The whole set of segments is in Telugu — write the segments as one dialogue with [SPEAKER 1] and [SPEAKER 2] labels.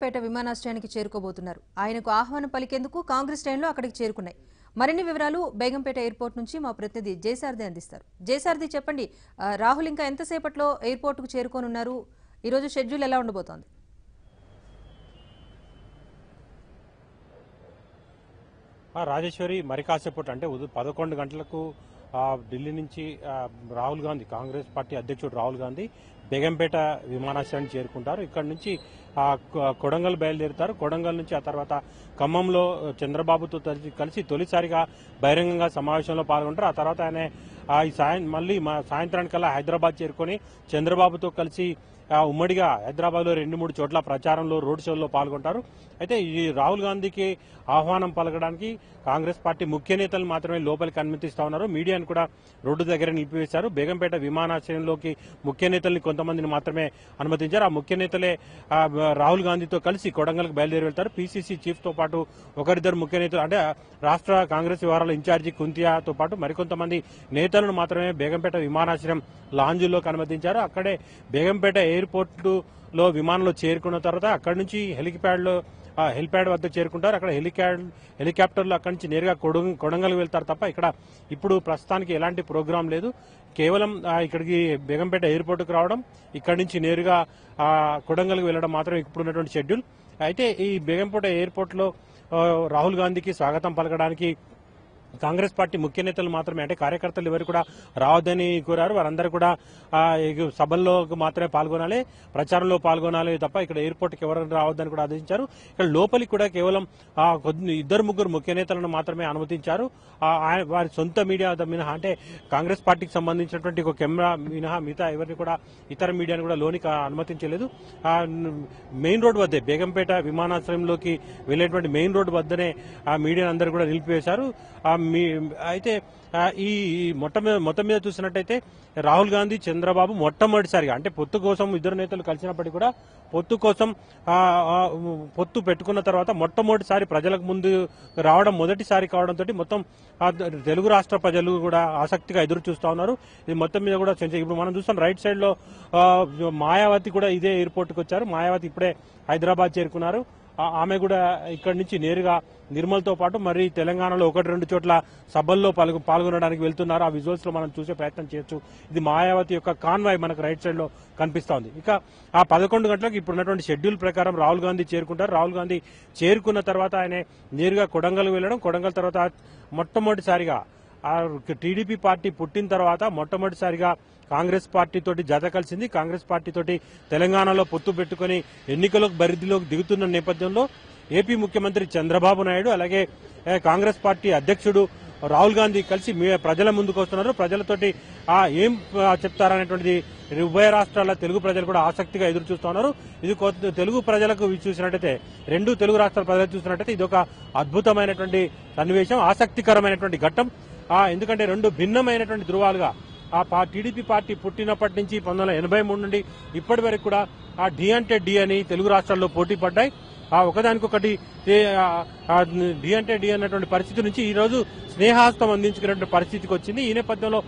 [SPEAKER 1] పేట విమానాశ్రయానికి చేరుకోబోతున్నారు. ఆయనకు ఆహ్వానం పలికేందుకు కాంగ్రెస్ శ్రేణులు అక్కడికి చేరుకున్నాయి. మరిన్ని వివరాలు బేగంపేట ఎయిర్పోర్ట్ నుంచి మా ప్రతినిధి జయసారథి అందిస్తారు. జయసారథి, చెప్పండి, రాహుల్ ఇంకా ఎంతసేపట్లో ఎయిర్పోర్టుకు చేరుకోనున్నారు? ఈరోజు షెడ్యూల్ ఎలా ఉండబోతోంది?
[SPEAKER 2] రాజేశ్వరి, మరి కాసేపటి అంటే 11 గంటలకు ఢిల్లీ నుంచి రాహుల్ గాంధీ, కాంగ్రెస్ పార్టీ అధ్యక్షుడు రాహుల్ గాంధీ బేగంపేట విమానాశ్రయానికి చేరుకుంటారు. ఇక్కడ నుంచి కొడంగల్ బయలుదేరుతారు. కొడంగల్ నుంచి ఆ తర్వాత ఖమ్మంలో చంద్రబాబుతో కలిసి తొలిసారిగా బహిరంగంగా సమావేశంలో పాల్గొంటారు. ఆ తర్వాత ఆయన మళ్ళీ సాయంత్రానికల్లా హైదరాబాద్ చేరుకొని చంద్రబాబుతో కలిసి ఉమ్మడిగా హైదరాబాద్ లో 2-3 చోట్ల ప్రచారంలో, రోడ్ షోల్లో పాల్గొంటారు. అయితే ఈ రాహుల్ గాంధీకి ఆహ్వానం పలకడానికి కాంగ్రెస్ పార్టీ ముఖ్య నేతలు మాత్రమే లోపలికి అనుమతిస్తా ఉన్నారు. మీడియాను కూడా రోడ్డు దగ్గర నిలిపివేశారు. బేగంపేట విమానాశ్రయంలోకి ముఖ్య నేతల్ని కొంతమందిని మాత్రమే అనుమతించారు. ఆ ముఖ్య నేతలే రాహుల్ గాంధీతో కలిసి కొడంగల్కి బయలుదేరి వెళ్తారు. పీసీసీ చీఫ్ తో పాటు ఒకరిద్దరు ముఖ్య నేతలు, అంటే రాష్ట్ర కాంగ్రెస్ వ్యవహారాల ఇన్ఛార్జి కుంతియాతో పాటు మరికొంతమంది నేతలను మాత్రమే బేగంపేట విమానాశ్రయం లాంజ్లోకి అనుమతించారు. అక్కడే బేగంపేట ఎయిర్పోర్ట్ లో విమానంలో చేరుకున్న తర్వాత అక్కడి నుంచి హెలిప్యాడ్ వద్ద చేరుకుంటారు. అక్కడ హెలికాప్టర్లో అక్కడి నుంచి నేరుగా కొడంగల్కి వెళ్తారు తప్ప ఇక్కడ ఇప్పుడు ప్రస్తుతానికి ఎలాంటి ప్రోగ్రాం లేదు. కేవలం ఇక్కడికి బేగంపేట ఎయిర్పోర్టుకు రావడం, ఇక్కడి నుంచి నేరుగా కొడంగల్కి వెళ్లడం మాత్రం ఇప్పుడున్నటువంటి షెడ్యూల్. అయితే ఈ బేగంపేట ఎయిర్పోర్ట్ లో రాహుల్ గాంధీకి స్వాగతం పలకడానికి కాంగ్రెస్ పార్టీ ముఖ్య నేతలు మాత్రమే, అంటే కార్యకర్తలు ఎవరు కూడా రావద్దని కోరారు. వారందరూ కూడా సభల్లో మాత్రమే పాల్గొనాలి, ప్రచారంలో పాల్గొనాలి తప్ప ఇక్కడ ఎయిర్పోర్ట్కి ఎవరైనా రావద్దని కూడా ఆదేశించారు. ఇక్కడ లోపలికి కూడా కేవలం 2-3 ముఖ్య నేతలను మాత్రమే అనుమతించారు. వారి సొంత మీడియా మినహా, అంటే కాంగ్రెస్ పార్టీకి సంబంధించినటువంటి ఒక కెమెరా మినహా మిగతా ఎవరిని కూడా, ఇతర మీడియాను కూడా లోనికి అనుమతించలేదు. మెయిన్ రోడ్ వద్దే, బేగంపేట విమానాశ్రయంలోకి వెళ్లేటువంటి మెయిన్ రోడ్ వద్దనే ఆ మీడియాను అందరూ కూడా నిలిపివేశారు. అయితే ఈ మొత్తం మీద చూసినట్టయితే రాహుల్ గాంధీ, చంద్రబాబు మొట్టమొదటిసారిగా, అంటే పొత్తు కోసం ఇద్దరు నేతలు కలిసినప్పటికీ కూడా పొత్తు కోసం పొత్తు పెట్టుకున్న తర్వాత మొట్టమొదటిసారి ప్రజలకు ముందు రావడం, మొదటిసారి కావడంతో మొత్తం తెలుగు రాష్ట్ర ప్రజలు కూడా ఆసక్తిగా ఎదురు చూస్తా ఉన్నారు. ఇది మొత్తం మీద కూడా ఇప్పుడు మనం చూస్తాం రైట్ సైడ్ లో మాయావతి కూడా ఇదే ఎయిర్పోర్ట్ కు వచ్చారు. మాయావతి ఇప్పుడే హైదరాబాద్ చేరుకున్నారు. ఆమె కూడా ఇక్కడి నుంచి నేరుగా నిర్మల్తో పాటు మరి తెలంగాణలో 1-2 చోట్ల సభల్లో పాల్గొనడానికి వెళ్తున్నారు. ఆ విజువల్స్ లో మనం చూసే ప్రయత్నం చేయొచ్చు. ఇది మాయావతి యొక్క కాన్వాయ్ మనకు రైట్ సైడ్ లో కనిపిస్తా ఉంది. ఇక 11 గంటలకు ఇప్పుడున్నటువంటి షెడ్యూల్ ప్రకారం రాహుల్ గాంధీ చేరుకుంటారు. రాహుల్ గాంధీ చేరుకున్న తర్వాత ఆయన నేరుగా కొడంగల్ వెళ్లడం, కొడంగల్ తర్వాత మొట్టమొదటిసారిగా టీడీపీ పార్టీ పుట్టిన తర్వాత మొట్టమొదటిసారిగా కాంగ్రెస్ పార్టీ తోటి జత కలిసింది. కాంగ్రెస్ పార్టీ తోటి తెలంగాణలో పొత్తు పెట్టుకుని ఎన్నికలకు బరిధిలోకి దిగుతున్న నేపథ్యంలో ఏపీ ముఖ్యమంత్రి చంద్రబాబు నాయుడు, అలాగే కాంగ్రెస్ పార్టీ అధ్యక్షుడు రాహుల్ గాంధీ కలిసి ప్రజల ముందుకు వస్తున్నారు. ప్రజలతోటి ఏం చెప్తారనేటువంటిది ఉభయ రాష్ట్రాల తెలుగు ప్రజలు కూడా ఆసక్తిగా ఎదురు చూస్తున్నారు. ఇది తెలుగు ప్రజలకు చూసినట్టయితే, 2 తెలుగు రాష్ట్రాల ప్రజలు చూసినట్టయితే ఇది ఒక అద్భుతమైనటువంటి సన్నివేశం, ఆసక్తికరమైనటువంటి ఘట్టం. ఎందుకంటే 2 భిన్నమైనటువంటి ధృవాలుగా టీడీపీ పార్టీ పుట్టినప్పటి నుంచి 1983 నుండి ఇప్పటి వరకు కూడా డి అంటే డి అని తెలుగు రాష్ట్రాల్లో పోటీ పడ్డాయి. ఒకదానికొకటి డి అంటే డి అన్నటువంటి పరిస్థితి నుంచి ఈ రోజు స్నేహాస్తం అందించుకునే పరిస్థితికి వచ్చింది. ఈ నేపథ్యంలో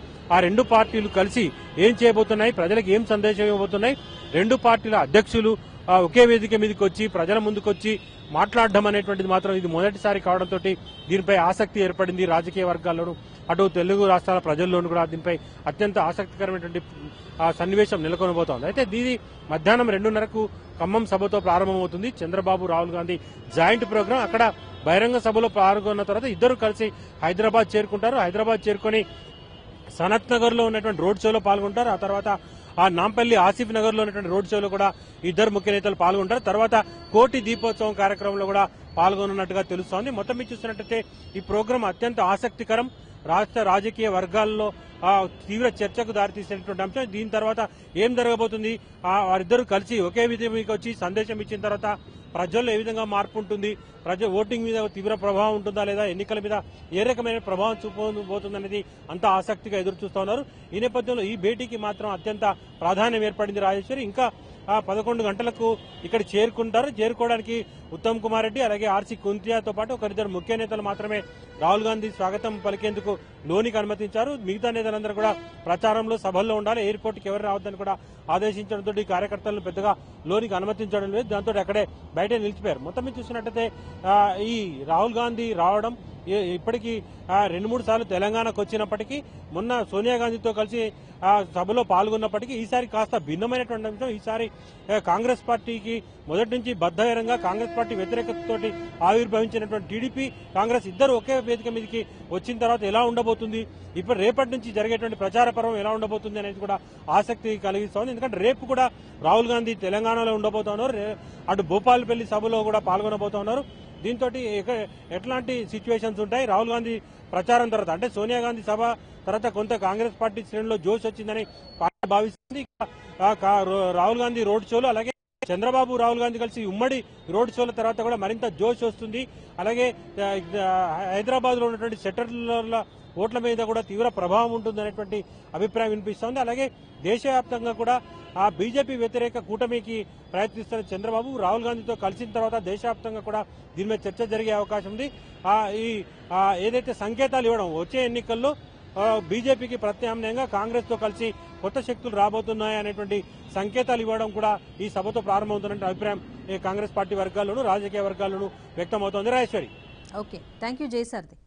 [SPEAKER 2] 2 పార్టీలు కలిసి ఏం చేయబోతున్నాయి, ప్రజలకు ఏం సందేశం ఇవ్వబోతున్నాయి, 2 పార్టీల అధ్యక్షులు ఒకే వేదిక మీదకి వచ్చి ప్రజల ముందుకొచ్చి మాట్లాడడం అనేటువంటిది మాత్రం ఇది మొదటిసారి కావడంతో దీనిపై ఆసక్తి ఏర్పడింది. రాజకీయ వర్గాల్లోనూ అటు తెలుగు రాష్ట్రాల ప్రజల్లోనూ కూడా దీనిపై అత్యంత ఆసక్తికరమైనటువంటి సన్నివేశం నెలకొనబోతోంది. అయితే దీని మధ్యాహ్నం 2:30కు ఖమ్మం సభతో ప్రారంభమవుతుంది. Chandrababu, Rahul Gandhi joint program. అక్కడ బహిరంగ సభలో పాల్గొన్న తర్వాత ఇద్దరు కలిసి హైదరాబాద్ చేరుకుంటారు. హైదరాబాద్ చేరుకొని సనత్ నగర్ లో ఉన్నటువంటి రోడ్ షోలో పాల్గొంటారు. ఆ తర్వాత నాంపల్లి ఆసిఫ్ నగర్ లో ఉన్నటువంటి రోడ్ షోలో కూడా ఇద్దరు ముఖ్య నేతలు పాల్గొంటారు. తర్వాత కోటి దీపోత్సవం కార్యక్రమంలో కూడా పాల్గొన్నట్టుగా తెలుస్తోంది. మొత్తం మీద చూసినట్టయితే ఈ ప్రోగ్రాం అత్యంత ఆసక్తికరం, రాష్ట్ర రాజకీయ వర్గాల్లో తీవ్ర చర్చకు దారితీసినటువంటి అంశం. దీని తర్వాత ఏం జరగబోతుంది, వారిద్దరూ కలిసి ఒకే విధంగా వచ్చి సందేశం ఇచ్చిన తర్వాత ప్రజల్లో ఏ విధంగా మార్పు ఉంటుంది, ఓటింగ్ మీద తీవ్ర ప్రభావం ఉంటుందా లేదా, ఎన్నికల మీద ఏ రకమైన ప్రభావం చూపబోతుందనేది అంతా ఆసక్తిగా ఎదురు చూస్తా ఉన్నారు. ఈ నేపథ్యంలో ఈ భేటీకి మాత్రం అత్యంత ప్రాధాన్యం ఏర్పడింది రాజేశ్వరి. ఇంకా 11 గంటలకు ఇక్కడ చేరుకోవడానికి ఉత్తమ్ కుమార్ రెడ్డి అలాగే ఆర్సీ కుంతియాతో పాటు ఒకరిద్దరు ముఖ్య నేతలు మాత్రమే రాహుల్ గాంధీ స్వాగతం పలికేందుకు లోనికి అనుమతించారు. మిగతా నేతలందరూ కూడా ప్రచారంలో సభల్లో ఉండాలి, ఎయిర్పోర్ట్కి ఎవరు రావద్దని కూడా ఆదేశించడంతో ఈ కార్యకర్తలను పెద్దగా లోనికి అనుమతించడం లేదు. దాంతో అక్కడే బయట నిలిచిపోయారు. మొత్తం మీద చూసినట్టయితే ఈ రాహుల్ గాంధీ రావడం ఇప్పటికీ 2-3 సార్లు తెలంగాణకు వచ్చినప్పటికీ మొన్న సోనియా గాంధీతో కలిసి సభలో పాల్గొన్నప్పటికీ ఈసారి కాస్త భిన్నమైనటువంటి అంశం. ఈసారి కాంగ్రెస్ పార్టీకి మొదటి నుంచి బద్దహీనంగా కాంగ్రెస్ పార్టీ వ్యతిరేకతతోటి ఆవిర్భవించినటువంటి టీడీపీ కాంగ్రెస్ ఇద్దరు ఒకే వేదిక మీదకి వచ్చిన తర్వాత ఎలా ఉండబోతుంది, ఇప్పుడు రేపటి నుంచి జరిగేటువంటి ప్రచార పర్వం ఎలా ఉండబోతుంది అనేది కూడా ఆసక్తి కలిగిస్తోంది. ఎందుకంటే రేపు కూడా రాహుల్ గాంధీ తెలంగాణలో ఉండబోతున్నారు, అటు భూపాలపల్లి సభలో కూడా పాల్గొనబోతున్నారు. దీంతో ఎట్లాంటి సిచ్యువేషన్స్ ఉంటాయి, రాహుల్ గాంధీ ప్రచారం తర్వాత అంటే సోనియా గాంధీ సభ తర్వాత కొంత కాంగ్రెస్ పార్టీ శ్రేణిలో జోష్ వచ్చిందని పార్టీ భావిస్తుంది. రాహుల్ గాంధీ రోడ్ షోలు అలాగే చంద్రబాబు రాహుల్ గాంధీ కలిసి ఉమ్మడి రోడ్ షోల తర్వాత కూడా మరింత జోష్ వస్తుంది. అలాగే హైదరాబాద్ లో ఉన్నటువంటి సెటర్ల ఓట్ల మీద కూడా తీవ్ర ప్రభావం ఉంటుంది అనేటువంటి అభిప్రాయం వినిపిస్తోంది. అలాగే దేశవ్యాప్తంగా కూడా ఆ బీజేపీ వ్యతిరేక కూటమికి ప్రయత్నిస్తున్న చంద్రబాబు రాహుల్ గాంధీతో కలిసిన తర్వాత దేశవ్యాప్తంగా కూడా దీని మీద చర్చ జరిగే అవకాశం ఉంది. ఏదైతే సంకేతాలు ఇవ్వడం వచ్చే ఎన్నికల్లో బీజేపీకి ప్రత్యామ్నాయంగా కాంగ్రెస్ తో కలిసి కొత్త శక్తులు రాబోతున్నాయి అనేటువంటి సంకేతాలు ఇవ్వడం కూడా ఈ సభతో ప్రారంభమవుతున్న అభిప్రాయం కాంగ్రెస్ పార్టీ వర్గాల్లోనూ రాజకీయ వర్గాల్లోనూ వ్యక్తమవుతోంది. Rajeshwari.
[SPEAKER 1] Okay, thank you Jayasarathi.